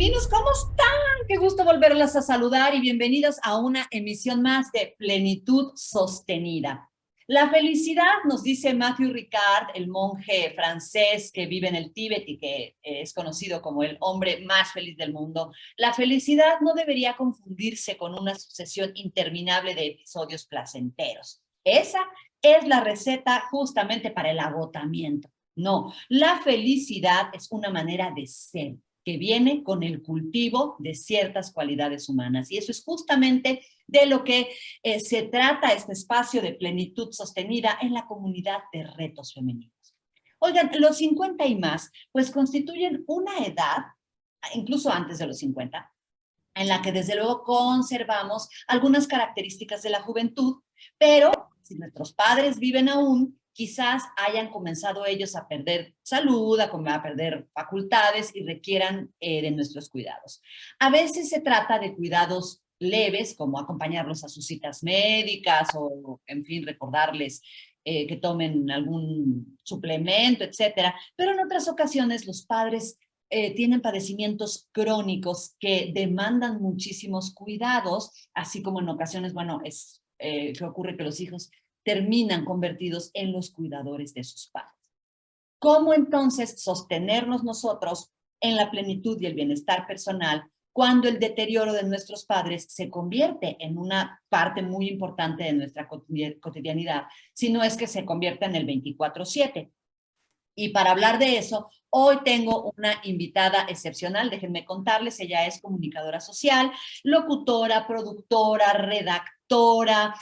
femeninos, ¿cómo están? Qué gusto volverlas a saludar y bienvenidas a una emisión más de Plenitud Sostenida. La felicidad, nos dice Matthew Ricard, el monje francés que vive en el Tíbet y que es conocido como el hombre más feliz del mundo, la felicidad no debería confundirse con una sucesión interminable de episodios placenteros. Esa es la receta justamente para el agotamiento. No, la felicidad es una manera de ser que viene con el cultivo de ciertas cualidades humanas. Y eso es justamente de lo que se trata este espacio de plenitud sostenida en la comunidad de retos femeninos. Oigan, los 50 y más, pues constituyen una edad, incluso antes de los 50, en la que desde luego conservamos algunas características de la juventud, pero si nuestros padres viven aún, quizás hayan comenzado ellos a perder salud, a perder facultades y requieran de nuestros cuidados. A veces se trata de cuidados leves, como acompañarlos a sus citas médicas o, en fin, recordarles que tomen algún suplemento, etcétera. Pero en otras ocasiones los padres tienen padecimientos crónicos que demandan muchísimos cuidados, así como en ocasiones, bueno, que ocurre que los hijos terminan convertidos en los cuidadores de sus padres. ¿Cómo entonces sostenernos nosotros en la plenitud y el bienestar personal cuando el deterioro de nuestros padres se convierte en una parte muy importante de nuestra cotidianidad, si no es que se convierte en el 24/7? Y para hablar de eso, hoy tengo una invitada excepcional, déjenme contarles, ella es comunicadora social, locutora, productora, redactora,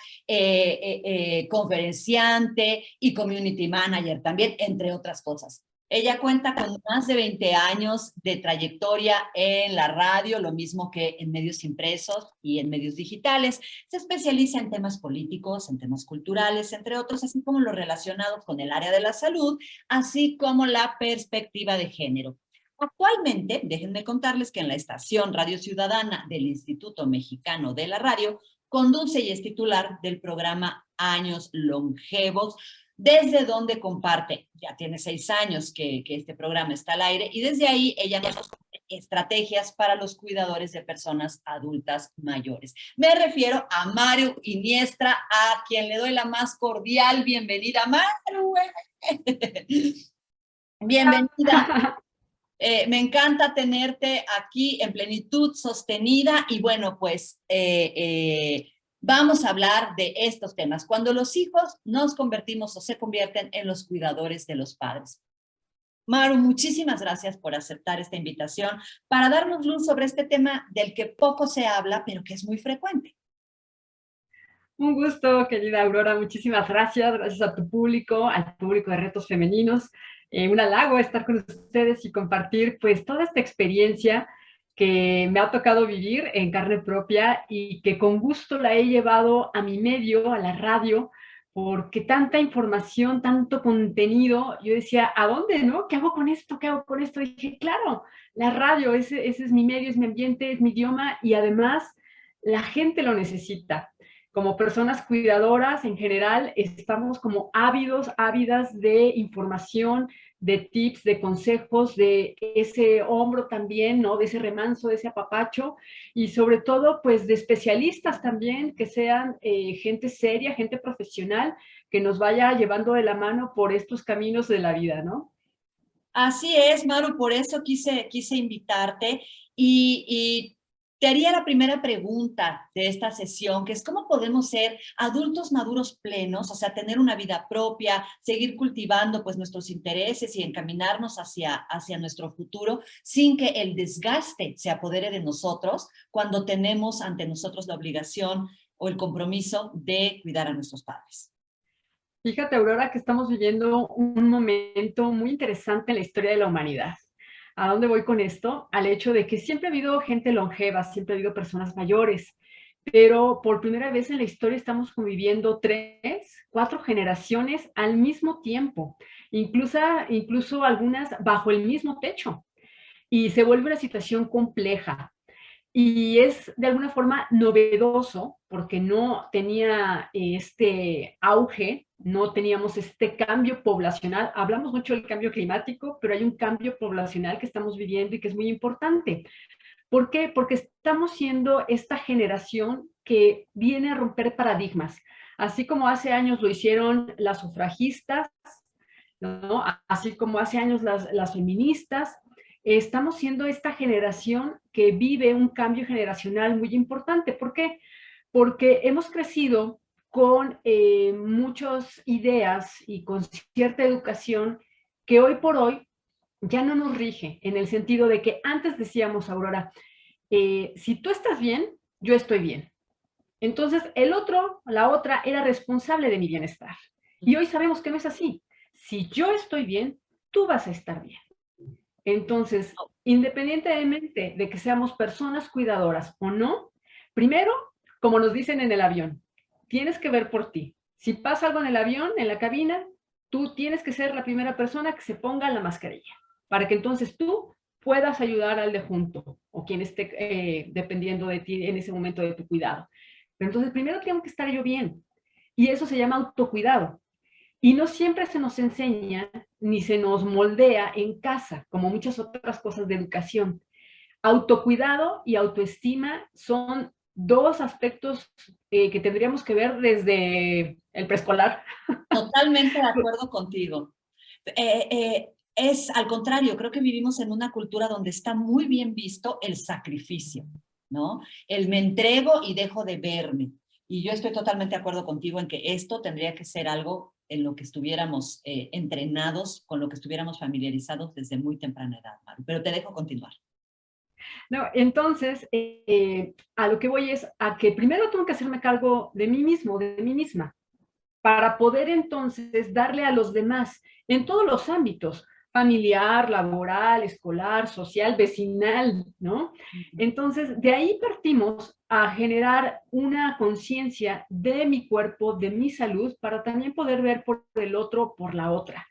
conferenciante y community manager también, entre otras cosas. Ella cuenta con más de 20 años de trayectoria en la radio, lo mismo que en medios impresos y en medios digitales. Se especializa en temas políticos, en temas culturales, entre otros, así como los relacionados con el área de la salud, así como la perspectiva de género. Actualmente, déjenme contarles que en la estación Radio Ciudadana del Instituto Mexicano de la Radio, conduce y es titular del programa Años Longevos, desde donde comparte, ya tiene 6 años que este programa está al aire, y desde ahí ella nos comparte estrategias para los cuidadores de personas adultas mayores. Me refiero a Maru Iniestra, a quien le doy la más cordial bienvenida. Maru, bienvenida. Me encanta tenerte aquí en plenitud sostenida y bueno, pues vamos a hablar de estos temas. Cuando los hijos nos convertimos o se convierten en los cuidadores de los padres. Maru, muchísimas gracias por aceptar esta invitación para darnos luz sobre este tema del que poco se habla, pero que es muy frecuente. Un gusto, querida Aurora, muchísimas gracias. Gracias a tu público, al público de Retos Femeninos. Un halago estar con ustedes y compartir pues toda esta experiencia que me ha tocado vivir en carne propia y que con gusto la he llevado a mi medio, a la radio, porque tanta información, tanto contenido, yo decía, ¿a dónde, no? ¿Qué hago con esto? ¿Qué hago con esto? Y dije, claro, la radio, ese es mi medio, es mi ambiente, es mi idioma y además la gente lo necesita. Como personas cuidadoras en general, estamos como ávidas de información, de tips, de consejos, de ese hombro también, ¿no? De ese remanso, de ese apapacho y sobre todo, pues, de especialistas también, que sean gente seria, gente profesional, que nos vaya llevando de la mano por estos caminos de la vida, ¿no? Así es, Maru, por eso quise invitarte y te haría la primera pregunta de esta sesión, que es cómo podemos ser adultos maduros plenos, o sea, tener una vida propia, seguir cultivando pues nuestros intereses y encaminarnos hacia nuestro futuro sin que el desgaste se apodere de nosotros cuando tenemos ante nosotros la obligación o el compromiso de cuidar a nuestros padres. Fíjate, Aurora, que estamos viviendo un momento muy interesante en la historia de la humanidad. ¿A dónde voy con esto? Al hecho de que siempre ha habido gente longeva, siempre ha habido personas mayores, pero por primera vez en la historia estamos conviviendo 3, 4 generaciones al mismo tiempo, incluso algunas bajo el mismo techo. Y se vuelve una situación compleja. Y es de alguna forma novedoso porque no tenía este auge, no teníamos este cambio poblacional. Hablamos mucho del cambio climático, pero hay un cambio poblacional que estamos viviendo y que es muy importante. ¿Por qué? Porque estamos siendo esta generación que viene a romper paradigmas. Así como hace años lo hicieron las sufragistas, ¿no? Así como hace años las feministas, estamos siendo esta generación que vive un cambio generacional muy importante. ¿Por qué? Porque hemos crecido con muchas ideas y con cierta educación que hoy por hoy ya no nos rige, en el sentido de que antes decíamos, Aurora, si tú estás bien, yo estoy bien. Entonces, el otro, la otra, era responsable de mi bienestar. Y hoy sabemos que no es así. Si yo estoy bien, tú vas a estar bien. Entonces, independientemente de que seamos personas cuidadoras o no, primero, como nos dicen en el avión, tienes que ver por ti. Si pasa algo en el avión, en la cabina, tú tienes que ser la primera persona que se ponga la mascarilla, para que entonces tú puedas ayudar al de junto o quien esté dependiendo de ti en ese momento de tu cuidado. Pero entonces, primero tengo que estar yo bien. Y eso se llama autocuidado. Y no siempre se nos enseña ni se nos moldea en casa, como muchas otras cosas de educación. Autocuidado y autoestima son dos aspectos que tendríamos que ver desde el preescolar. Totalmente de acuerdo contigo. Es al contrario, creo que vivimos en una cultura donde está muy bien visto el sacrificio, ¿no? El me entrego y dejo de verme. Y yo estoy totalmente de acuerdo contigo en que esto tendría que ser algo en lo que estuviéramos entrenados, con lo que estuviéramos familiarizados desde muy temprana edad, Maru. Pero te dejo continuar. No, entonces, a lo que voy es a que primero tengo que hacerme cargo de mí mismo, de mí misma, para poder entonces darle a los demás en todos los ámbitos, familiar, laboral, escolar, social, vecinal, ¿no? Entonces, de ahí partimos a generar una conciencia de mi cuerpo, de mi salud, para también poder ver por el otro, por la otra.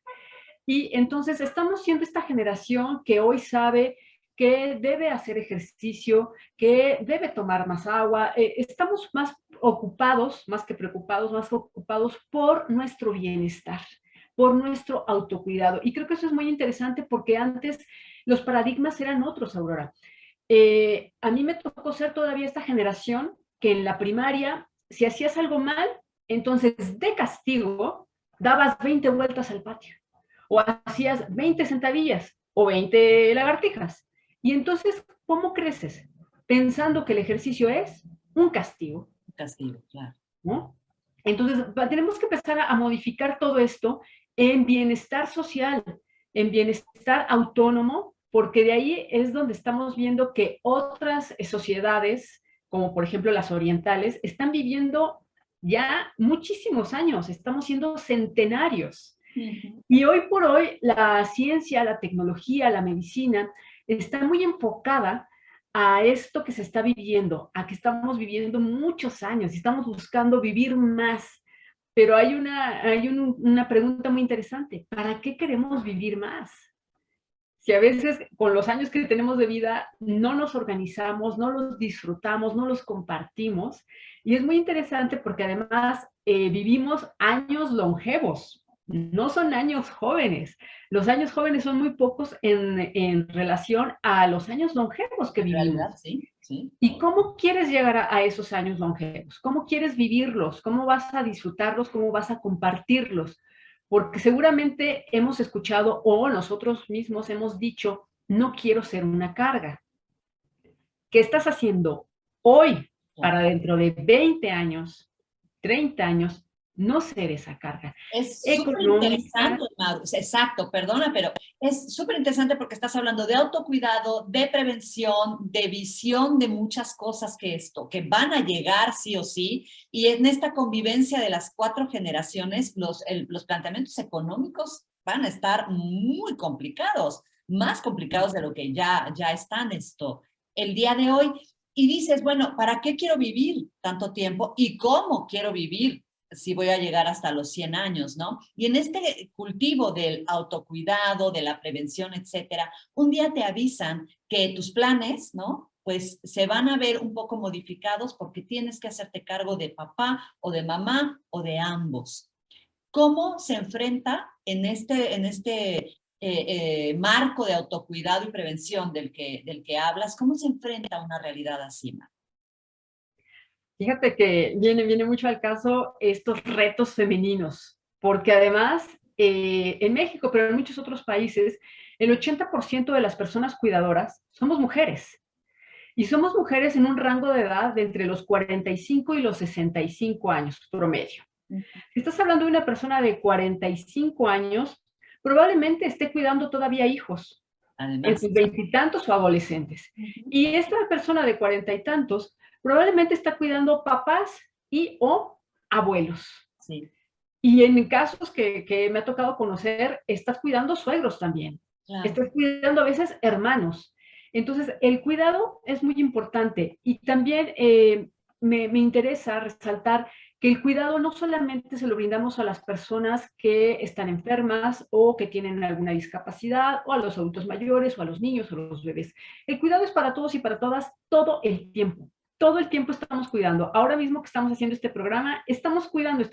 Y entonces estamos siendo esta generación que hoy sabe que debe hacer ejercicio, que debe tomar más agua. Estamos más ocupados, más que preocupados, más ocupados por nuestro bienestar, por nuestro autocuidado. Y creo que eso es muy interesante porque antes los paradigmas eran otros, Aurora. A mí me tocó ser todavía esta generación que en la primaria, si hacías algo mal, entonces de castigo dabas 20 vueltas al patio o hacías 20 sentadillas o 20 lagartijas. Y entonces, ¿cómo creces? Pensando que el ejercicio es un castigo. Castigo, claro. ¿No? Entonces, tenemos que empezar a modificar todo esto en bienestar social, en bienestar autónomo, porque de ahí es donde estamos viendo que otras sociedades, como por ejemplo las orientales, están viviendo ya muchísimos años, estamos siendo centenarios. Y hoy por hoy la ciencia, la tecnología, la medicina está muy enfocada a esto que se está viviendo, a que estamos viviendo muchos años y estamos buscando vivir más. Pero hay una pregunta muy interesante. ¿Para qué queremos vivir más? Si a veces con los años que tenemos de vida no nos organizamos, no los disfrutamos, no los compartimos. Y es muy interesante porque además vivimos años longevos, no son años jóvenes. Los años jóvenes son muy pocos en relación a los años longevos que En realidad, vivimos. sí, sí. ¿Y cómo quieres llegar a esos años longevos? ¿Cómo quieres vivirlos? ¿Cómo vas a disfrutarlos? ¿Cómo vas a compartirlos? Porque seguramente hemos escuchado o nosotros mismos hemos dicho, no quiero ser una carga. ¿Qué estás haciendo hoy Claro. para dentro de 20 años, 30 años, no ser esa carga? Es súper Económica. interesante, Maru. Exacto, perdona, pero es súper interesante porque estás hablando de autocuidado, de prevención, de visión de muchas cosas que van a llegar sí o sí. Y en esta convivencia de las 4 generaciones, los planteamientos económicos van a estar muy complicados, más complicados de lo que ya están el día de hoy. Y dices, bueno, ¿para qué quiero vivir tanto tiempo y cómo quiero vivir si voy a llegar hasta los 100 años, ¿no? Y en este cultivo del autocuidado, de la prevención, etcétera, un día te avisan que tus planes, ¿no? Pues se van a ver un poco modificados porque tienes que hacerte cargo de papá o de mamá o de ambos. ¿Cómo se enfrenta en este marco de autocuidado y prevención del que hablas, ¿cómo se enfrenta a una realidad así, Mar? Fíjate que viene mucho al caso estos retos femeninos, porque además en México, pero en muchos otros países, el 80% de las personas cuidadoras somos mujeres. Y somos mujeres en un rango de edad de entre los 45 y los 65 años promedio. Si estás hablando de una persona de 45 años, probablemente esté cuidando todavía hijos en Además, sus veintitantos o adolescentes. Y esta persona de cuarenta y tantos probablemente está cuidando papás y o abuelos. sí, Y en casos que me ha tocado conocer, estás cuidando suegros también. claro. Estás cuidando a veces hermanos. Entonces, el cuidado es muy importante. Y también me interesa resaltar que el cuidado no solamente se lo brindamos a las personas que están enfermas o que tienen alguna discapacidad, o a los adultos mayores, o a los niños, o a los bebés. El cuidado es para todos y para todas todo el tiempo. Todo el tiempo estamos cuidando. Ahora mismo que estamos haciendo este programa, estamos cuidando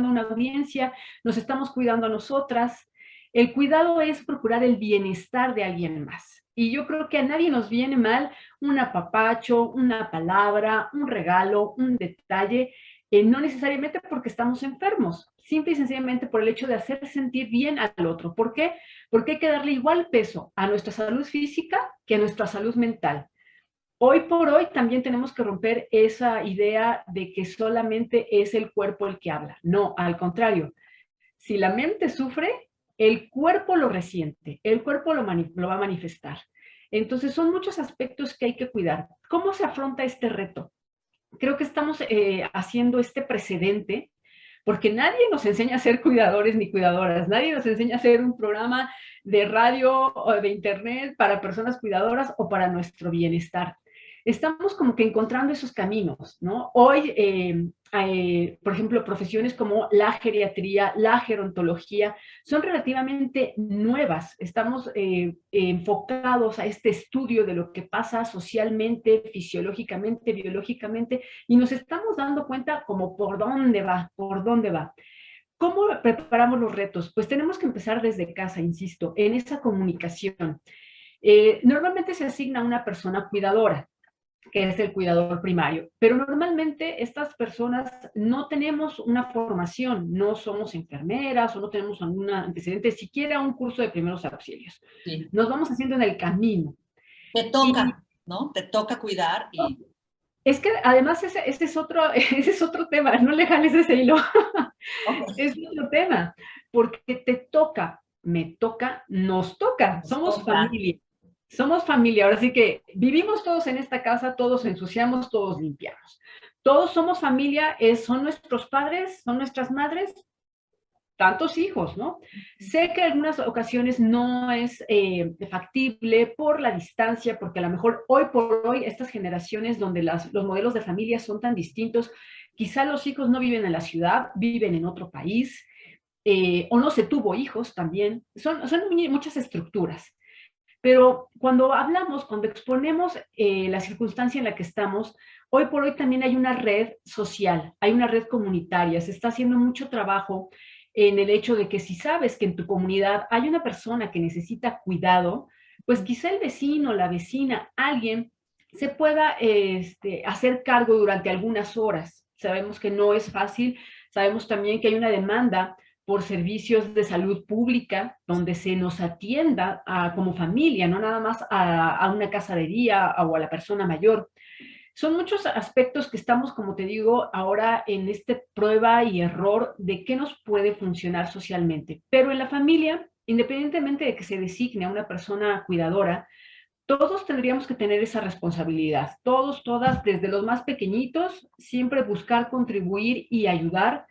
a una audiencia, nos estamos cuidando a nosotras. El cuidado es procurar el bienestar de alguien más. Y yo creo que a nadie nos viene mal un apapacho, una palabra, un regalo, un detalle, no necesariamente porque estamos enfermos, simple y sencillamente por el hecho de hacer sentir bien al otro. ¿Por qué? Porque hay que darle igual peso a nuestra salud física que a nuestra salud mental. Hoy por hoy también tenemos que romper esa idea de que solamente es el cuerpo el que habla. No, al contrario. Si la mente sufre, el cuerpo lo resiente, el cuerpo lo va a manifestar. Entonces son muchos aspectos que hay que cuidar. ¿Cómo se afronta este reto? Creo que estamos haciendo este precedente porque nadie nos enseña a ser cuidadores ni cuidadoras, nadie nos enseña a hacer un programa de radio o de internet para personas cuidadoras o para nuestro bienestar. Estamos como que encontrando esos caminos, ¿no? Hoy, por ejemplo, profesiones como la geriatría, la gerontología, son relativamente nuevas. Estamos enfocados a este estudio de lo que pasa socialmente, fisiológicamente, biológicamente, y nos estamos dando cuenta como por dónde va, por dónde va. ¿Cómo preparamos los retos? Pues tenemos que empezar desde casa, insisto, en esa comunicación. Normalmente se asigna a una persona cuidadora, que es el cuidador primario. Pero normalmente estas personas no tenemos una formación, no somos enfermeras o no tenemos algún antecedente, siquiera un curso de primeros auxilios. Sí. Nos vamos haciendo en el camino. Te Y toca, ¿no? Te toca cuidar y... es que además ese es ese es otro tema, no le jales ese hilo. Okay. Es otro tema, porque te toca, me toca, nos toca, Nos somos toca. familia. Somos familia, ahora sí que vivimos todos en esta casa, todos ensuciamos, todos limpiamos. Todos somos familia, son nuestros padres, son nuestras madres, tantos hijos, ¿no? Sé que en algunas ocasiones no es factible por la distancia, porque a lo mejor hoy por hoy estas generaciones donde los modelos de familia son tan distintos, quizá los hijos no viven en la ciudad, viven en otro país, o no se tuvo hijos también, son muchas estructuras. Pero cuando hablamos, cuando exponemos la circunstancia en la que estamos, hoy por hoy también hay una red social, hay una red comunitaria, se está haciendo mucho trabajo en el hecho de que si sabes que en tu comunidad hay una persona que necesita cuidado, pues quizá el vecino, la vecina, alguien se pueda hacer cargo durante algunas horas. Sabemos que no es fácil, sabemos también que hay una demanda por servicios de salud pública, donde se nos atienda como familia, no nada más a una casa de día o a la persona mayor. Son muchos aspectos que estamos, como te digo, ahora en este prueba y error de qué nos puede funcionar socialmente. Pero en la familia, independientemente de que se designe a una persona cuidadora, todos tendríamos que tener esa responsabilidad. Todos, todas, desde los más pequeñitos, siempre buscar contribuir y ayudar,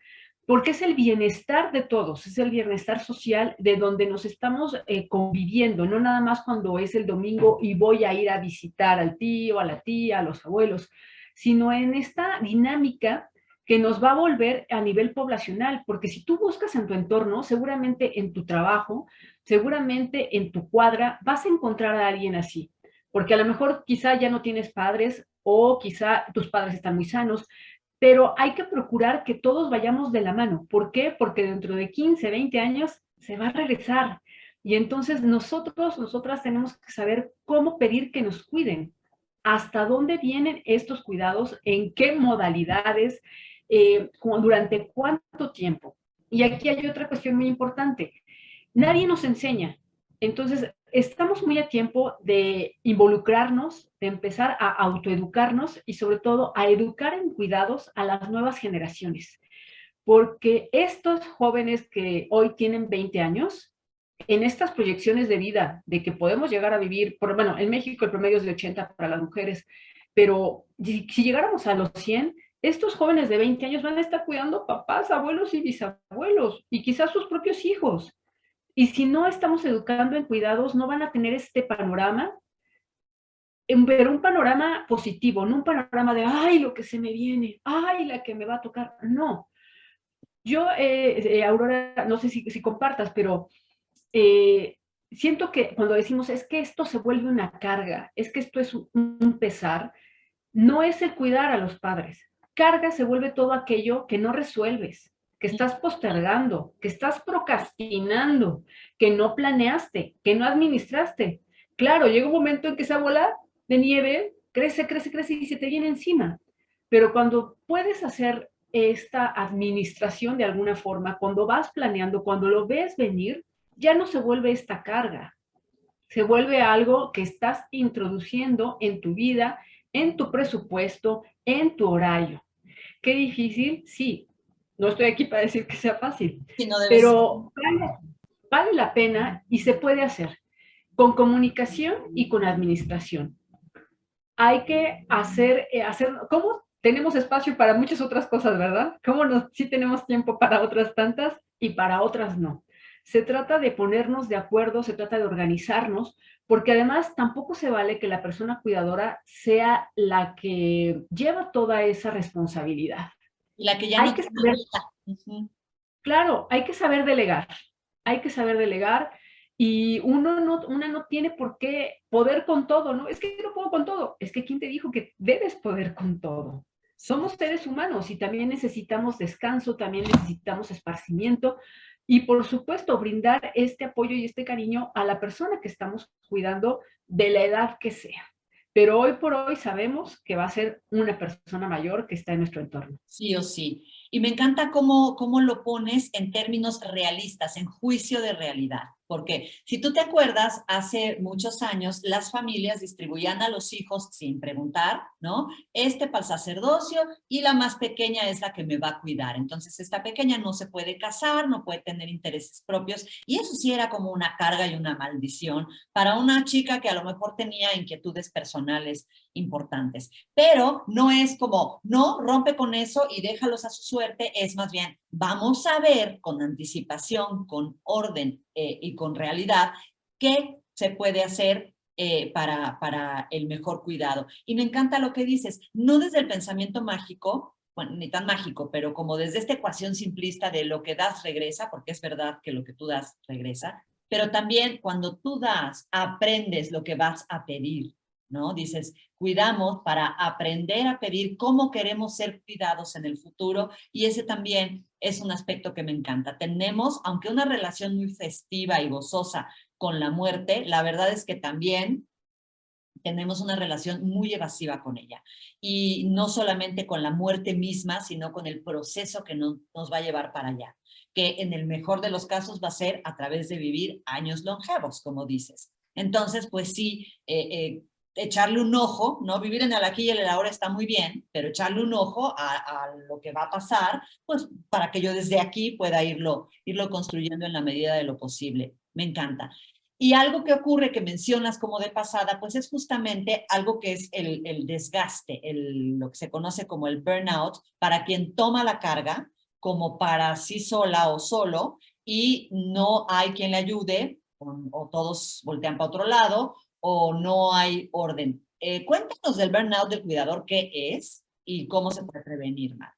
porque es el bienestar de todos, es el bienestar social de donde nos estamos conviviendo, no nada más cuando es el domingo y voy a ir a visitar al tío, a la tía, a los abuelos, sino en esta dinámica que nos va a volver a nivel poblacional, porque si tú buscas en tu entorno, seguramente en tu trabajo, seguramente en tu cuadra vas a encontrar a alguien así, porque a lo mejor quizá ya no tienes padres o quizá tus padres están muy sanos, pero hay que procurar que todos vayamos de la mano. ¿Por qué? Porque dentro de 15, 20 años se va a regresar Y entonces nosotras tenemos que saber cómo pedir que nos cuiden, hasta dónde vienen estos cuidados, en qué modalidades, durante cuánto tiempo. Y aquí hay otra cuestión muy importante. Nadie nos enseña. Entonces, estamos muy a tiempo de involucrarnos, de empezar a autoeducarnos y sobre todo a educar en cuidados a las nuevas generaciones. Porque estos jóvenes que hoy tienen 20 años, en estas proyecciones de vida, de que podemos llegar a vivir, bueno, en México el promedio es de 80 para las mujeres, pero si llegáramos a los 100, estos jóvenes de 20 años van a estar cuidando papás, abuelos y bisabuelos, y quizás sus propios hijos. Y si no estamos educando en cuidados, no van a tener este panorama, pero un panorama positivo, no un panorama de, ay, lo que se me viene, ay, la que me va a tocar. No. Yo, Aurora, no sé si compartas, pero siento que cuando decimos es que esto se vuelve una carga, es que esto es un pesar, no es el cuidar a los padres. Carga se vuelve todo aquello que no resuelves, que estás postergando, que estás procrastinando, que no planeaste, que no administraste. Claro, llega un momento en que esa bola de nieve crece, crece, crece y se te viene encima. Pero cuando puedes hacer esta administración de alguna forma, cuando vas planeando, cuando lo ves venir, ya no se vuelve esta carga, se vuelve algo que estás introduciendo en tu vida, en tu presupuesto, en tu horario. Qué difícil, sí. No estoy aquí para decir que sea fácil, Sí, no debe ser. pero vale la pena y se puede hacer con comunicación y con administración. Hay que hacer, ¿cómo tenemos espacio para muchas otras cosas, verdad? ¿Cómo sí tenemos tiempo para otras tantas y para otras no? Se trata de ponernos de acuerdo, se trata de organizarnos, porque además tampoco se vale que la persona cuidadora sea la que lleva toda esa responsabilidad. Y la que ya no Hay que tiene saber, vida. Ujú. claro, hay que saber delegar y una no tiene por qué poder con todo, ¿no? Es que no puedo con todo. Es que ¿quién te dijo que debes poder con todo? Somos seres humanos y también necesitamos descanso, también necesitamos esparcimiento y por supuesto brindar este apoyo y este cariño a la persona que estamos cuidando de la edad que sea. Pero hoy por hoy sabemos que va a ser una persona mayor que está en nuestro entorno. Sí o sí. Y me encanta cómo lo pones en términos realistas, en juicio de realidad. Porque si tú te acuerdas, hace muchos años las familias distribuían a los hijos sin preguntar, ¿no? Este para el sacerdocio y la más pequeña es la que me va a cuidar. Entonces esta pequeña no se puede casar, no puede tener intereses propios y eso sí era como una carga y una maldición para una chica que a lo mejor tenía inquietudes personales importantes. Pero no es como, no, rompe con eso y déjalos a su suerte, es más bien, vamos a ver con anticipación, con orden y con realidad qué se puede hacer para el mejor cuidado. Y me encanta lo que dices, no desde el pensamiento mágico, bueno, ni tan mágico, pero como desde esta ecuación simplista de lo que das regresa, porque es verdad que lo que tú das regresa, pero también cuando tú das, aprendes lo que vas a pedir, ¿no? Dices, cuidamos para aprender a pedir cómo queremos ser cuidados en el futuro y ese también es un aspecto que me encanta. Tenemos, aunque una relación muy festiva y gozosa con la muerte, la verdad es que también tenemos una relación muy evasiva con ella. Y no solamente con la muerte misma, sino con el proceso que nos va a llevar para allá, que en el mejor de los casos va a ser a través de vivir años longevos, como dices. Entonces, pues sí, echarle un ojo, ¿no? Vivir en el aquí y el ahora está muy bien, pero echarle un ojo a lo que va a pasar, pues para que yo desde aquí pueda irlo construyendo en la medida de lo posible. Me encanta. Y algo que ocurre que mencionas como de pasada, pues es justamente algo que es el desgaste, lo que se conoce como el burnout, para quien toma la carga, como para sí sola o solo, y no hay quien le ayude, o todos voltean para otro lado, o no hay orden. Cuéntanos del burnout del cuidador, qué es y cómo se puede prevenir, Mar.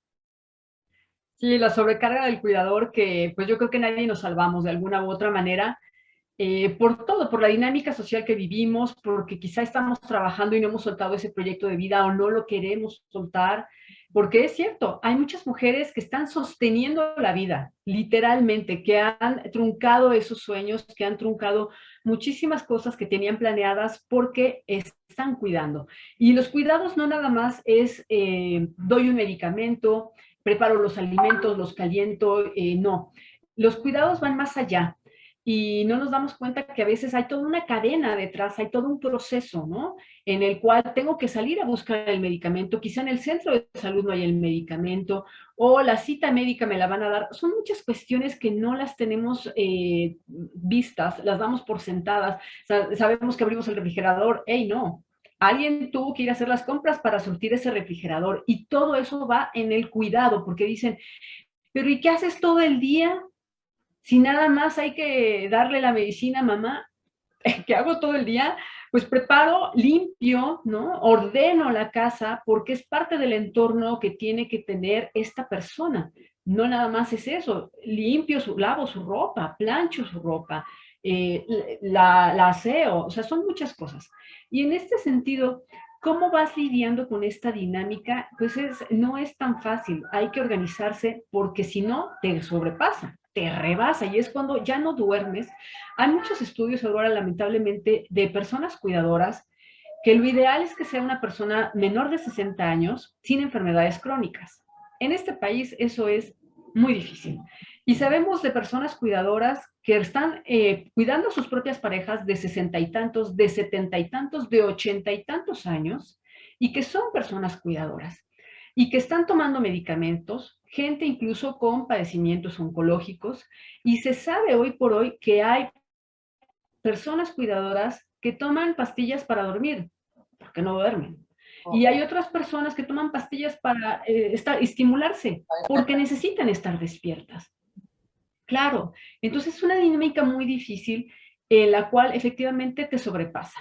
Sí, la sobrecarga del cuidador que pues yo creo que nadie nos salvamos de alguna u otra manera, por todo, por la dinámica social que vivimos, porque quizá estamos trabajando y no hemos soltado ese proyecto de vida o no lo queremos soltar. Porque es cierto, hay muchas mujeres que están sosteniendo la vida, literalmente, que han truncado esos sueños, que han truncado muchísimas cosas que tenían planeadas porque están cuidando. Y los cuidados no nada más es doy un medicamento, preparo los alimentos, los caliento, no. Los cuidados van más allá y no nos damos cuenta que a veces hay toda una cadena detrás, hay todo un proceso, ¿no? En el cual tengo que salir a buscar el medicamento, quizá en el centro de salud no hay el medicamento, o la cita médica me la van a dar. Son muchas cuestiones que no las tenemos vistas, las damos por sentadas. O sea, sabemos que abrimos el refrigerador, ¡hey, no! Alguien tuvo que ir a hacer las compras para surtir ese refrigerador y todo eso va en el cuidado, porque dicen, pero ¿y qué haces todo el día? Si nada más hay que darle la medicina a mamá, ¿qué hago todo el día? Pues preparo, limpio, ¿no? Ordeno la casa porque es parte del entorno que tiene que tener esta persona. No nada más es eso, limpio, lavo su ropa, plancho su ropa, la aseo, o sea, son muchas cosas. Y en este sentido, ¿cómo vas lidiando con esta dinámica? Pues no es tan fácil, hay que organizarse porque si no, te sobrepasa, te rebasa y es cuando ya no duermes. Hay muchos estudios ahora, lamentablemente, de personas cuidadoras que lo ideal es que sea una persona menor de 60 años sin enfermedades crónicas. En este país eso es muy difícil. Y sabemos de personas cuidadoras que están cuidando a sus propias parejas de 60 y tantos, de 70 y tantos, de 80 y tantos años, y que son personas cuidadoras, y que están tomando medicamentos, gente incluso con padecimientos oncológicos, y se sabe hoy por hoy que hay personas cuidadoras que toman pastillas para dormir, porque no duermen. Y hay otras personas que toman pastillas para estimularse, porque necesitan estar despiertas. Claro, entonces es una dinámica muy difícil en la cual efectivamente te sobrepasa.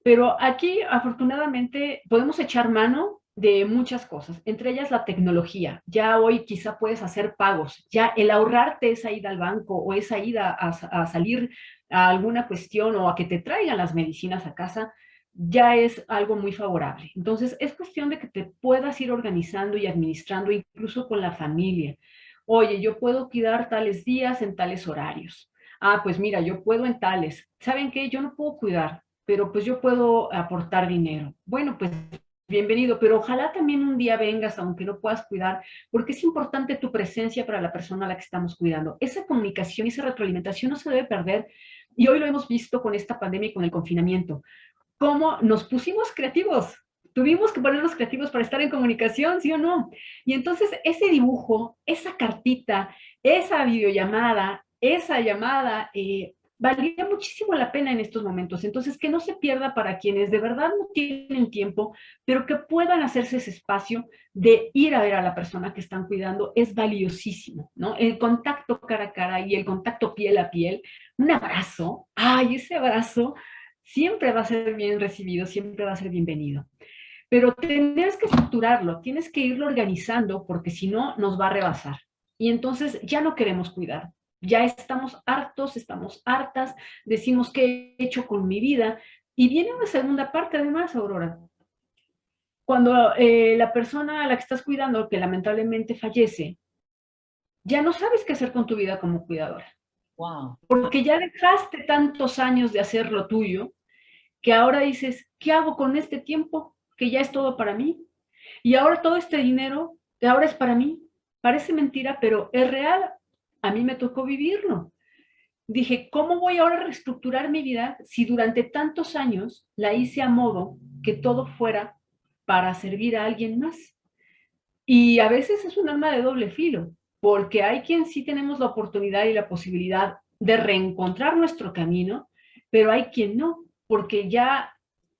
Pero aquí, afortunadamente, podemos echar mano de muchas cosas, entre ellas la tecnología. Ya hoy quizá puedes hacer pagos, ya el ahorrarte esa ida al banco o esa ida a salir a alguna cuestión o a que te traigan las medicinas a casa, ya es algo muy favorable. Entonces, es cuestión de que te puedas ir organizando y administrando incluso con la familia. Oye, yo puedo cuidar tales días en tales horarios. Ah, pues mira, yo puedo en tales. ¿Saben qué? Yo no puedo cuidar, pero pues yo puedo aportar dinero. Bueno, pues bienvenido, pero ojalá también un día vengas, aunque no puedas cuidar, porque es importante tu presencia para la persona a la que estamos cuidando. Esa comunicación, esa retroalimentación no se debe perder. Y hoy lo hemos visto con esta pandemia y con el confinamiento. Cómo nos pusimos creativos. Tuvimos que ponernos creativos para estar en comunicación, ¿sí o no? Y entonces ese dibujo, esa cartita, esa videollamada, esa llamada, valía muchísimo la pena en estos momentos. Entonces, que no se pierda para quienes de verdad no tienen tiempo, pero que puedan hacerse ese espacio de ir a ver a la persona que están cuidando, es valiosísimo, ¿no? El contacto cara a cara y el contacto piel a piel, un abrazo, ay, ese abrazo siempre va a ser bien recibido, siempre va a ser bienvenido. Pero tienes que estructurarlo, tienes que irlo organizando porque si no nos va a rebasar. Y entonces ya no queremos cuidar. Ya estamos hartos, estamos hartas, decimos qué he hecho con mi vida. Y viene una segunda parte además, Aurora. Cuando la persona a la que estás cuidando, que lamentablemente fallece, ya no sabes qué hacer con tu vida como cuidadora. Wow. Porque ya dejaste tantos años de hacer lo tuyo, que ahora dices, ¿qué hago con este tiempo? Que ya es todo para mí. Y ahora todo este dinero, que ahora es para mí. Parece mentira, pero es real. A mí me tocó vivirlo. Dije, ¿cómo voy ahora a reestructurar mi vida si durante tantos años la hice a modo que todo fuera para servir a alguien más? Y a veces es un arma de doble filo, porque hay quien sí tenemos la oportunidad y la posibilidad de reencontrar nuestro camino, pero hay quien no, porque ya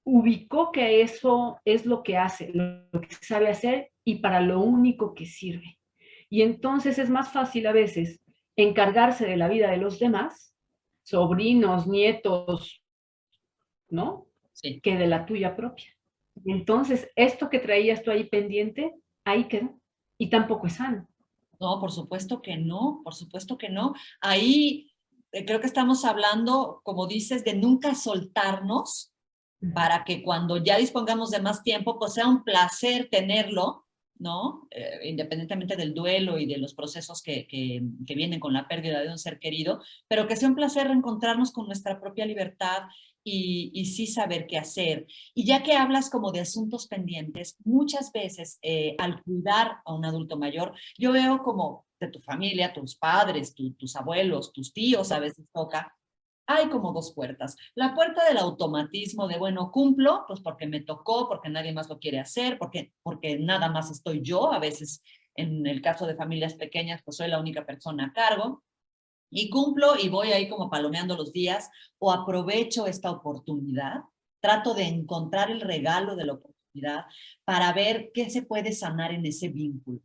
ubicó que eso es lo que hace, lo que sabe hacer y para lo único que sirve. Y entonces es más fácil a veces encargarse de la vida de los demás, sobrinos, nietos, ¿no? Sí. Que de la tuya propia. Entonces, esto que traías tú ahí pendiente, ahí quedó. Y tampoco es sano. No, por supuesto que no, por supuesto que no. Ahí creo que estamos hablando, como dices, de nunca soltarnos para que cuando ya dispongamos de más tiempo, pues sea un placer tenerlo, ¿no? Independientemente del duelo y de los procesos que vienen con la pérdida de un ser querido, pero que sea un placer reencontrarnos con nuestra propia libertad y sí saber qué hacer. Y ya que hablas como de asuntos pendientes, muchas veces al cuidar a un adulto mayor, yo veo como de tu familia, tus padres, tus abuelos, tus tíos a veces toca, hay como dos puertas. La puerta del automatismo de, bueno, cumplo, pues porque me tocó, porque nadie más lo quiere hacer, porque nada más estoy yo. A veces, en el caso de familias pequeñas, pues soy la única persona a cargo. Y cumplo y voy ahí como palomeando los días o aprovecho esta oportunidad. Trato de encontrar el regalo de la oportunidad para ver qué se puede sanar en ese vínculo.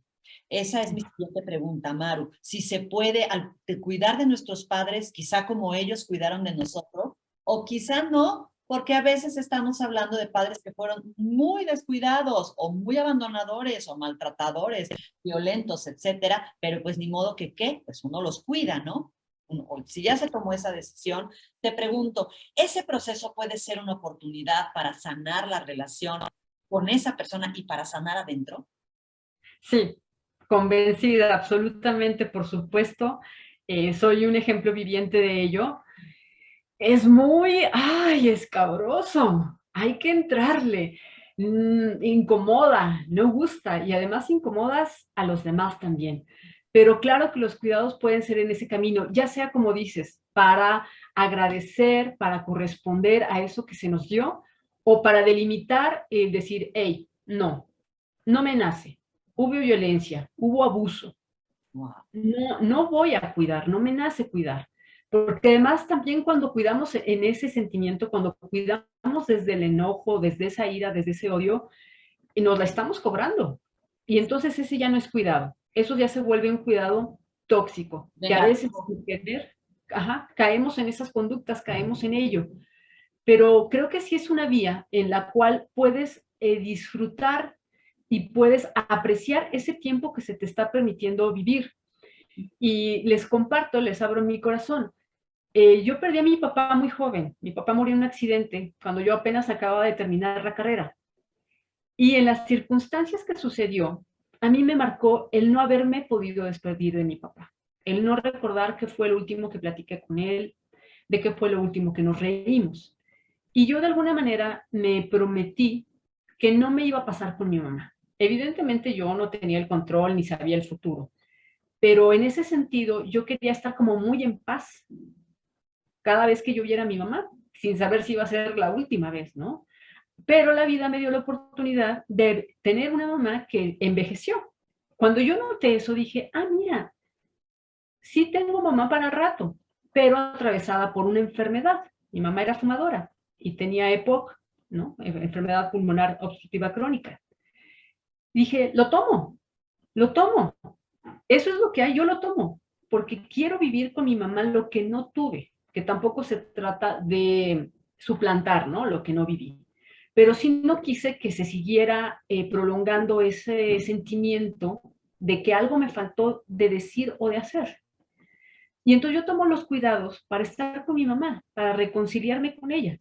Esa es mi siguiente pregunta, Maru. Si se puede de cuidar de nuestros padres, quizá como ellos cuidaron de nosotros, o quizá no, porque a veces estamos hablando de padres que fueron muy descuidados o muy abandonadores o maltratadores, violentos, etcétera, pero pues ni modo que qué, pues uno los cuida, ¿no? Si ya se tomó esa decisión, te pregunto, ¿ese proceso puede ser una oportunidad para sanar la relación con esa persona y para sanar adentro? Sí, convencida, absolutamente, por supuesto. Soy un ejemplo viviente de ello. Es muy, ay, escabroso. Hay que entrarle. Incomoda, no gusta y además incomodas a los demás también. Pero claro que los cuidados pueden ser en ese camino, ya sea como dices, para agradecer, para corresponder a eso que se nos dio o para delimitar y decir, hey, no, no me nace. Hubo violencia, hubo abuso. Wow. No, no voy a cuidar, no me nace cuidar. Porque además también cuando cuidamos en ese sentimiento, cuando cuidamos desde el enojo, desde esa ira, desde ese odio, nos la estamos cobrando. Y entonces ese ya no es cuidado. Eso ya se vuelve un cuidado tóxico, que a veces Vengativo. sin querer, caemos en esas conductas, caemos en ello. Pero creo que sí es una vía en la cual puedes disfrutar y puedes apreciar ese tiempo que se te está permitiendo vivir. Y les comparto, les abro mi corazón. Yo perdí a mi papá muy joven. Mi papá murió en un accidente cuando yo apenas acababa de terminar la carrera. Y en las circunstancias que sucedió, a mí me marcó el no haberme podido despedir de mi papá. El no recordar qué fue lo último que platiqué con él, de qué fue lo último que nos reímos. Y yo de alguna manera me prometí que no me iba a pasar con mi mamá. Evidentemente yo no tenía el control ni sabía el futuro, pero en ese sentido yo quería estar como muy en paz cada vez que yo viera a mi mamá, sin saber si iba a ser la última vez, ¿no? Pero la vida me dio la oportunidad de tener una mamá que envejeció. Cuando yo noté eso, dije, ah, mira, sí tengo mamá para rato, pero atravesada por una enfermedad. Mi mamá era fumadora y tenía EPOC, ¿no? Enfermedad pulmonar obstructiva crónica. Dije, lo tomo, lo tomo. Eso es lo que hay, yo lo tomo, porque quiero vivir con mi mamá lo que no tuve, que tampoco se trata de suplantar, ¿no? Lo que no viví. Pero sí no quise que se siguiera prolongando ese sentimiento de que algo me faltó de decir o de hacer. Y entonces yo tomo los cuidados para estar con mi mamá, para reconciliarme con ella,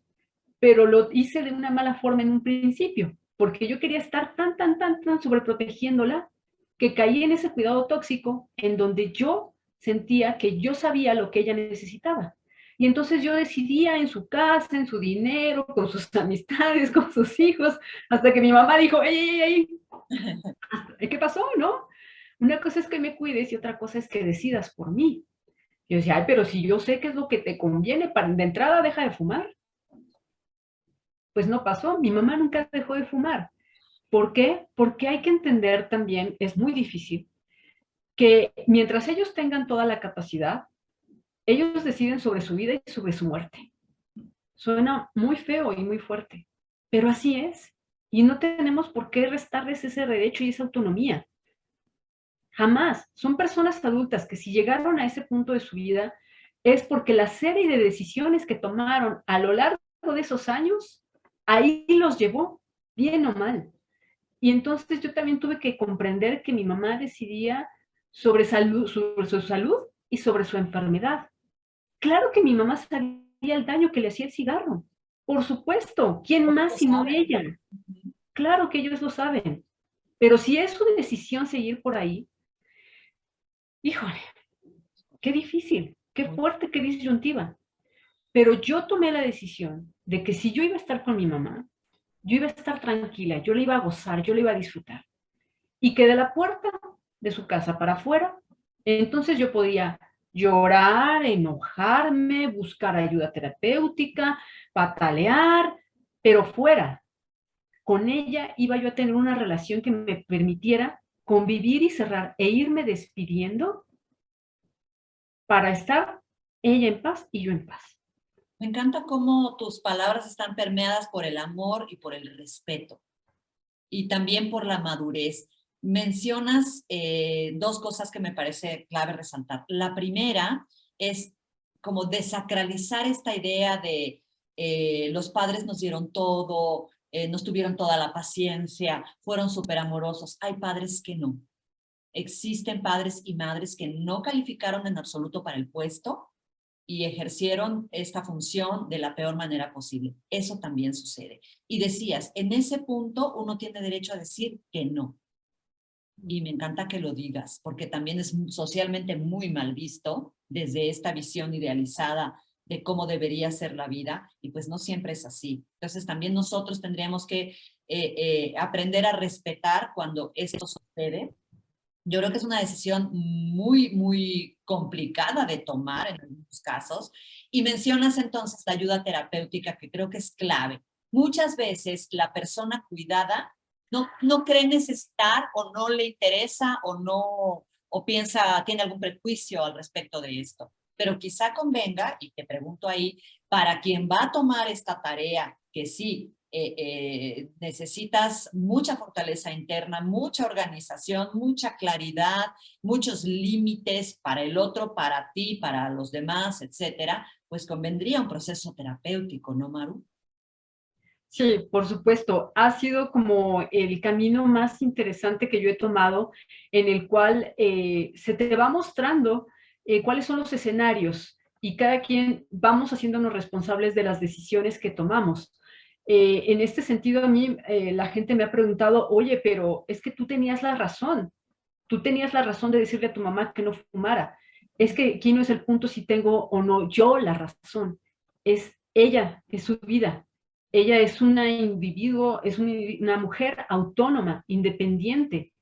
pero lo hice de una mala forma en un principio, porque yo quería estar tan sobreprotegiéndola que caí en ese cuidado tóxico en donde yo sentía que yo sabía lo que ella necesitaba. Y entonces yo decidía en su casa, en su dinero, con sus amistades, con sus hijos, hasta que mi mamá dijo, ¿qué pasó, no? Una cosa es que me cuides y otra cosa es que decidas por mí. Yo decía, ay, pero si yo sé qué es lo que te conviene, de entrada deja de fumar. Pues no pasó, mi mamá nunca dejó de fumar. ¿Por qué? Porque hay que entender también, es muy difícil, que mientras ellos tengan toda la capacidad, ellos deciden sobre su vida y sobre su muerte. Suena muy feo y muy fuerte, pero así es. Y no tenemos por qué restarles ese derecho y esa autonomía. Jamás. Son personas adultas que si llegaron a ese punto de su vida es porque la serie de decisiones que tomaron a lo largo de esos años, ahí los llevó, bien o mal. Y entonces yo también tuve que comprender que mi mamá decidía sobre su salud y sobre su enfermedad. Claro que mi mamá sabía el daño que le hacía el cigarro. Por supuesto, ¿quién Porque más lo sino saben. ella? Claro que ellos lo saben. Pero si es su decisión seguir por ahí, híjole, qué difícil, qué fuerte, qué disyuntiva. Pero yo tomé la decisión de que si yo iba a estar con mi mamá, yo iba a estar tranquila, yo la iba a gozar, yo la iba a disfrutar. Y que de la puerta de su casa para afuera, entonces yo podía llorar, enojarme, buscar ayuda terapéutica, patalear, pero fuera. Con ella iba yo a tener una relación que me permitiera convivir y cerrar e irme despidiendo para estar ella en paz y yo en paz. Me encanta cómo tus palabras están permeadas por el amor y por el respeto, y también por la madurez. Mencionas dos cosas que me parece clave resaltar. La primera es como desacralizar esta idea de los padres nos dieron todo, nos tuvieron toda la paciencia, fueron súper amorosos. Hay padres que no. Existen padres y madres que no calificaron en absoluto para el puesto y ejercieron esta función de la peor manera posible. Eso también sucede. Y decías, en ese punto uno tiene derecho a decir que no. Y me encanta que lo digas, porque también es socialmente muy mal visto desde esta visión idealizada de cómo debería ser la vida, y pues no siempre es así. Entonces también nosotros tendríamos que aprender a respetar cuando esto sucede. Yo creo que es una decisión muy, muy complicada de tomar en algunos casos. Y mencionas entonces la ayuda terapéutica, que creo que es clave. Muchas veces la persona cuidada no cree necesitar o no le interesa o no, o piensa, tiene algún prejuicio al respecto de esto. Pero quizá convenga, y te pregunto ahí, para quien va a tomar esta tarea, que sí, necesitas mucha fortaleza interna, mucha organización, mucha claridad, muchos límites para el otro, para ti, para los demás, etcétera, pues convendría un proceso terapéutico, ¿no, Maru? Sí, por supuesto. Ha sido como el camino más interesante que yo he tomado, en el cual se te va mostrando cuáles son los escenarios y cada quien vamos haciéndonos responsables de las decisiones que tomamos. En este sentido, a mí la gente me ha preguntado, oye, pero es que tú tenías la razón de decirle a tu mamá que no fumara. Es que aquí no es el punto si tengo o no yo la razón, es ella, es su vida. Ella es una individuo, es una mujer autónoma, independiente,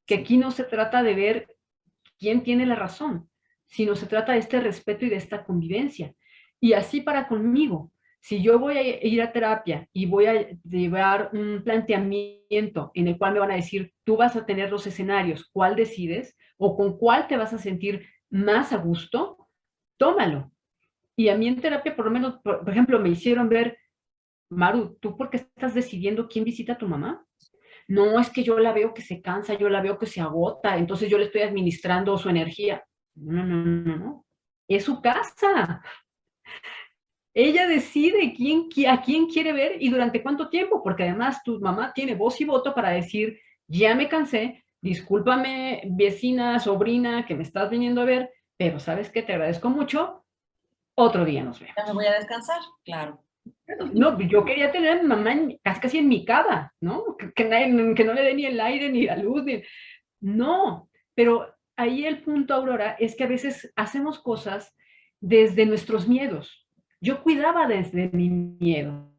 que Sí. aquí no se trata de ver quién tiene la razón, sino se trata de este respeto y de esta convivencia. Y así para conmigo, si yo voy a ir a terapia y voy a llevar un planteamiento en el cual me van a decir, tú vas a tener los escenarios, ¿cuál decides? O con cuál te vas a sentir más a gusto, tómalo. Y a mí en terapia, por lo menos, por ejemplo, me hicieron ver, Maru, ¿tú por qué estás decidiendo quién visita a tu mamá? No, es que yo la veo que se cansa, yo la veo que se agota, entonces yo le estoy administrando su energía. No, no, no, no. Es su casa. Ella decide a quién quiere ver y durante cuánto tiempo, porque además tu mamá tiene voz y voto para decir, ya me cansé, discúlpame, vecina, sobrina, que me estás viniendo a ver, pero ¿sabes qué? Te agradezco mucho, otro día nos Ya me vemos. voy a descansar, claro. No, yo quería tener a mi mamá casi casi en mi cama, ¿no? Que no le dé ni el aire ni la luz, no, pero ahí el punto, Aurora, es que a veces hacemos cosas desde nuestros miedos. Yo cuidaba desde mi miedo.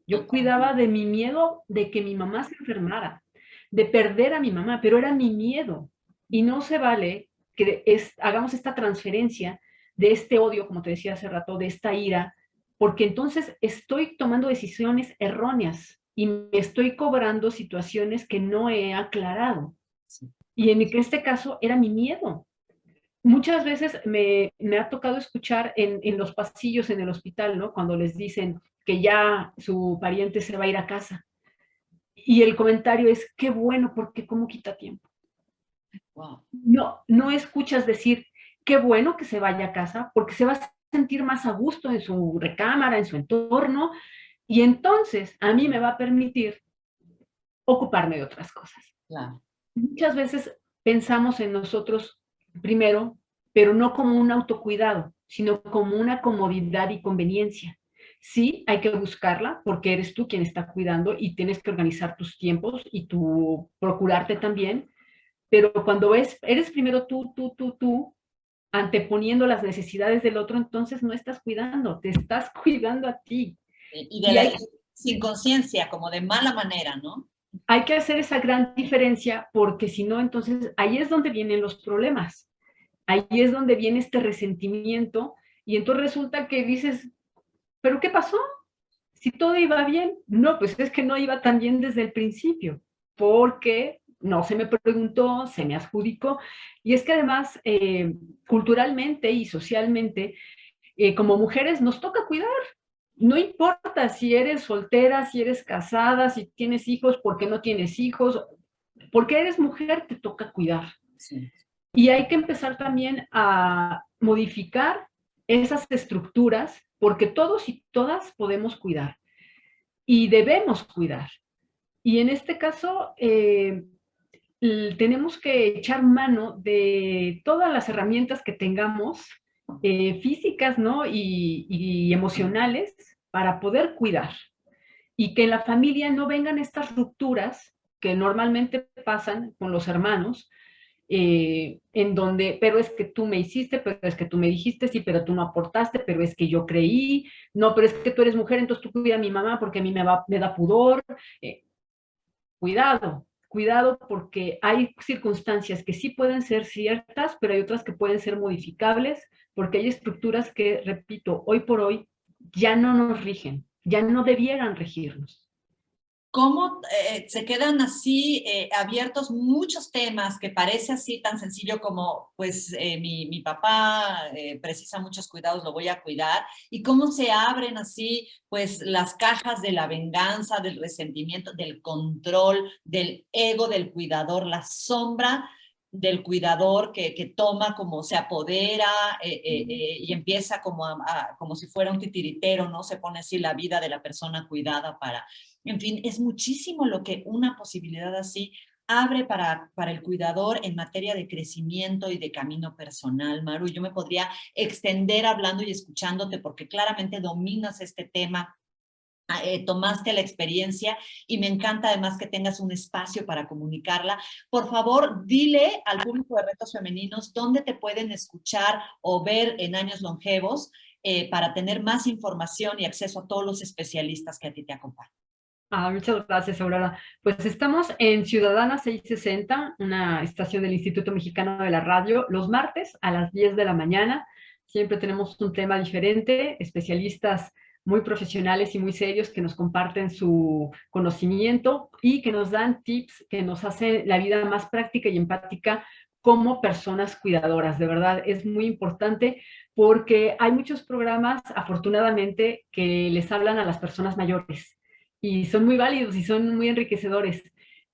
Yo cuidaba Totalmente. de mi miedo de que mi mamá se enfermara, de perder a mi mamá, pero era mi miedo. Y no se vale que hagamos esta transferencia de este odio, como te decía hace rato, de esta ira, porque entonces estoy tomando decisiones erróneas y me estoy cobrando situaciones que no he aclarado. Sí. Y en este caso era mi miedo. Muchas veces me ha tocado escuchar en los pasillos en el hospital, ¿no? Cuando les dicen que ya su pariente se va a ir a casa. Y el comentario es, qué bueno, porque cómo quita tiempo. Wow. No, no escuchas decir, qué bueno que se vaya a casa, porque se va a sentir más a gusto en su recámara, en su entorno, y entonces a mí me va a permitir ocuparme de otras cosas. Claro. Muchas veces pensamos en nosotros primero, pero no como un autocuidado, sino como una comodidad y conveniencia. Sí, hay que buscarla porque eres tú quien está cuidando y tienes que organizar tus tiempos y tú procurarte también, pero cuando eres primero tú, anteponiendo las necesidades del otro, entonces no estás cuidando, te estás cuidando a ti. Y Y sin conciencia, como de mala manera, ¿no? hay que hacer esa gran diferencia porque si no, entonces ahí es donde vienen los problemas. Ahí es donde viene este resentimiento y entonces resulta que dices, ¿pero qué pasó? Si todo iba bien. No, pues es que no iba tan bien desde el principio, porque no se me preguntó, se me adjudicó. Y es que además, culturalmente y socialmente, como mujeres nos toca cuidar. No importa si eres soltera, si eres casada, si tienes hijos, por qué no tienes hijos, porque eres mujer, te toca cuidar. Sí. Y hay que empezar también a modificar esas estructuras, porque todos y todas podemos cuidar y debemos cuidar. Y en este caso, tenemos que echar mano de todas las herramientas que tengamos, físicas, ¿no? Y emocionales, para poder cuidar. Y que en la familia no vengan estas rupturas que normalmente pasan con los hermanos, en donde, pero es que tú me hiciste, pero es que tú me dijiste, sí, pero tú no aportaste, pero es que yo creí, no, pero es que tú eres mujer, entonces tú cuida a mi mamá porque a mí me da pudor. Cuidado, cuidado porque hay circunstancias que sí pueden ser ciertas, pero hay otras que pueden ser modificables, porque hay estructuras que, repito, hoy por hoy ya no nos rigen, ya no debieran regirnos. ¿Cómo se quedan así abiertos muchos temas que parece así tan sencillo como, pues, mi papá precisa muchos cuidados, lo voy a cuidar? ¿Y cómo se abren así, pues, las cajas de la venganza, del resentimiento, del control, del ego del cuidador, la sombra del cuidador que toma como se apodera y empieza como, como si fuera un titiritero, ¿no? Se pone así la vida de la persona cuidada para en fin, es muchísimo lo que una posibilidad así abre para el cuidador en materia de crecimiento y de camino personal, Maru. Yo me podría extender hablando y escuchándote porque claramente dominas este tema, tomaste la experiencia y me encanta además que tengas un espacio para comunicarla. Por favor, dile al público de Retos Femeninos dónde te pueden escuchar o ver en Años Longevos para tener más información y acceso a todos los especialistas que a ti te acompañan. Muchas gracias, Aurora. Pues estamos en Ciudadana 660, una estación del Instituto Mexicano de la Radio, los martes a las 10 de la mañana. Siempre tenemos un tema diferente, especialistas muy profesionales y muy serios que nos comparten su conocimiento y que nos dan tips que nos hacen la vida más práctica y empática como personas cuidadoras. De verdad, es muy importante porque hay muchos programas, afortunadamente, que les hablan a las personas mayores y son muy válidos y son muy enriquecedores,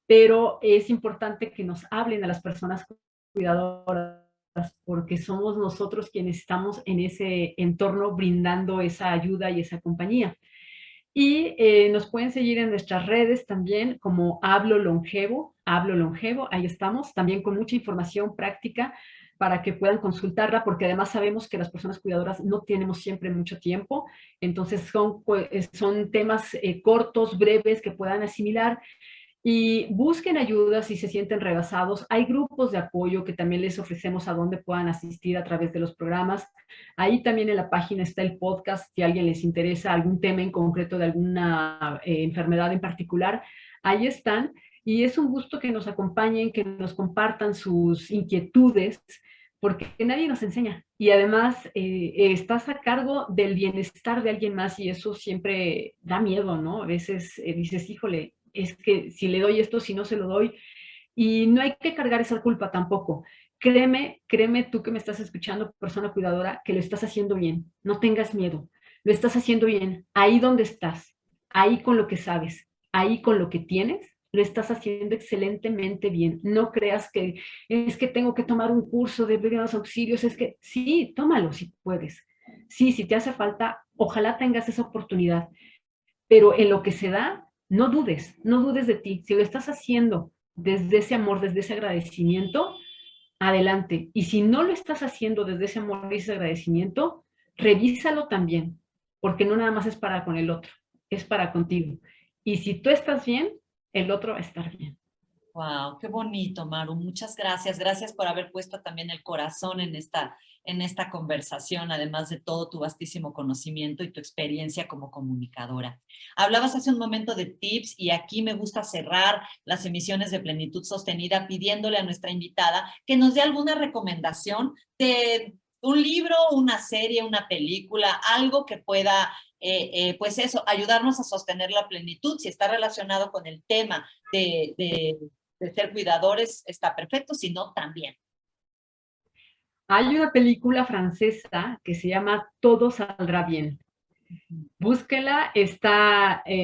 pero es importante que nos hablen a las personas cuidadoras porque somos nosotros quienes estamos en ese entorno brindando esa ayuda y esa compañía. Y nos pueden seguir en nuestras redes también como Hablo Longevo, ahí estamos, también con mucha información práctica para que puedan consultarla, porque además sabemos que las personas cuidadoras no tenemos siempre mucho tiempo, entonces son temas cortos, breves, que puedan asimilar y busquen ayuda si se sienten rebasados. Hay grupos de apoyo que también les ofrecemos a donde puedan asistir a través de los programas. Ahí también en la página está el podcast, si a alguien les interesa algún tema en concreto de alguna enfermedad en particular. Ahí están. Y es un gusto que nos acompañen, que nos compartan sus inquietudes, porque nadie nos enseña. Y además estás a cargo del bienestar de alguien más y eso siempre da miedo, ¿no? A veces dices, híjole, es que si le doy esto, si no se lo doy, y no hay que cargar esa culpa tampoco. Créeme tú que me estás escuchando, persona cuidadora, que lo estás haciendo bien. No tengas miedo. Lo estás haciendo bien. Ahí donde estás, ahí con lo que sabes, ahí con lo que tienes, lo estás haciendo excelentemente bien. No creas que es que tengo que tomar un curso de primeros auxilios. Es que sí, tómalo si puedes. Sí, si te hace falta, ojalá tengas esa oportunidad. Pero en lo que se da, no dudes de ti. Si lo estás haciendo desde ese amor, desde ese agradecimiento, adelante. Y si no lo estás haciendo desde ese amor y ese agradecimiento, revísalo también. porque no nada más es para con el otro, es para contigo. Y si tú estás bien, el otro va a estar bien. Wow, qué bonito, Maru. Muchas gracias. Gracias por haber puesto también el corazón en esta conversación, además de todo tu vastísimo conocimiento y tu experiencia como comunicadora. Hablabas hace un momento de tips y aquí me gusta cerrar las emisiones de Plenitud Sostenida pidiéndole a nuestra invitada que nos dé alguna recomendación de un libro, una serie, una película, algo que pueda, pues eso, ayudarnos a sostener la plenitud, si está relacionado con el tema de ser cuidadores, está perfecto, si no, también. Hay una película francesa que se llama Todo saldrá bien. Búsquela,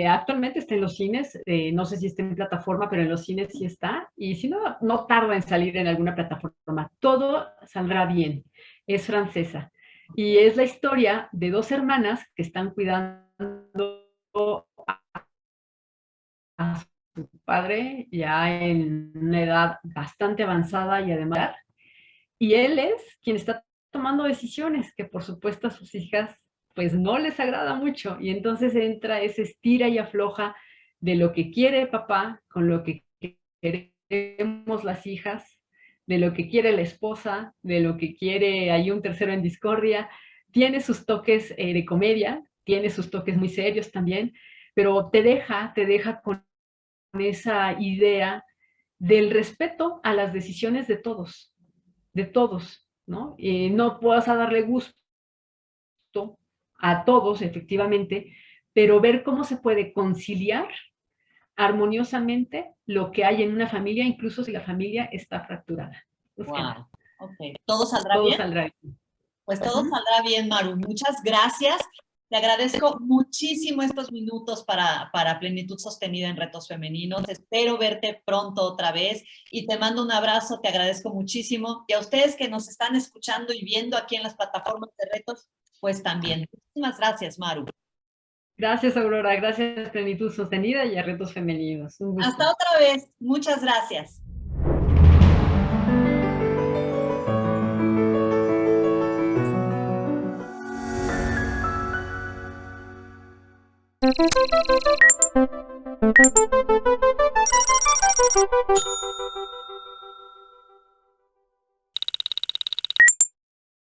actualmente está en los cines, no sé si está en plataforma, pero en los cines sí está, y si no, no tarda en salir en alguna plataforma. Todo saldrá bien. Es francesa. Y es la historia de dos hermanas que están cuidando a su padre ya en una edad bastante avanzada y además, y él es quien está tomando decisiones que por supuesto a sus hijas pues no les agrada mucho, y entonces entra ese estira y afloja de lo que quiere papá con lo que queremos las hijas, de lo que quiere la esposa, de lo que quiere, hay un tercero en discordia, tiene sus toques de comedia, tiene sus toques muy serios también, pero te deja con esa idea del respeto a las decisiones de todos, ¿no? No puedas darle gusto a todos, efectivamente, pero ver cómo se puede conciliar armoniosamente lo que hay en una familia, incluso si la familia está fracturada. Wow. Ok. ¿Todo saldrá Todo bien? saldrá bien. Pues todo saldrá bien, Maru. Muchas gracias. Te agradezco muchísimo estos minutos para Plenitud Sostenida en Retos Femeninos. Espero verte pronto otra vez y te mando un abrazo. Te agradezco muchísimo. Y a ustedes que nos están escuchando y viendo aquí en las plataformas de retos, pues también. Muchísimas gracias, Maru. Gracias, Aurora. Gracias, Plenitud Sostenida y a Retos Femeninos. Un gusto. Hasta otra vez. Muchas gracias.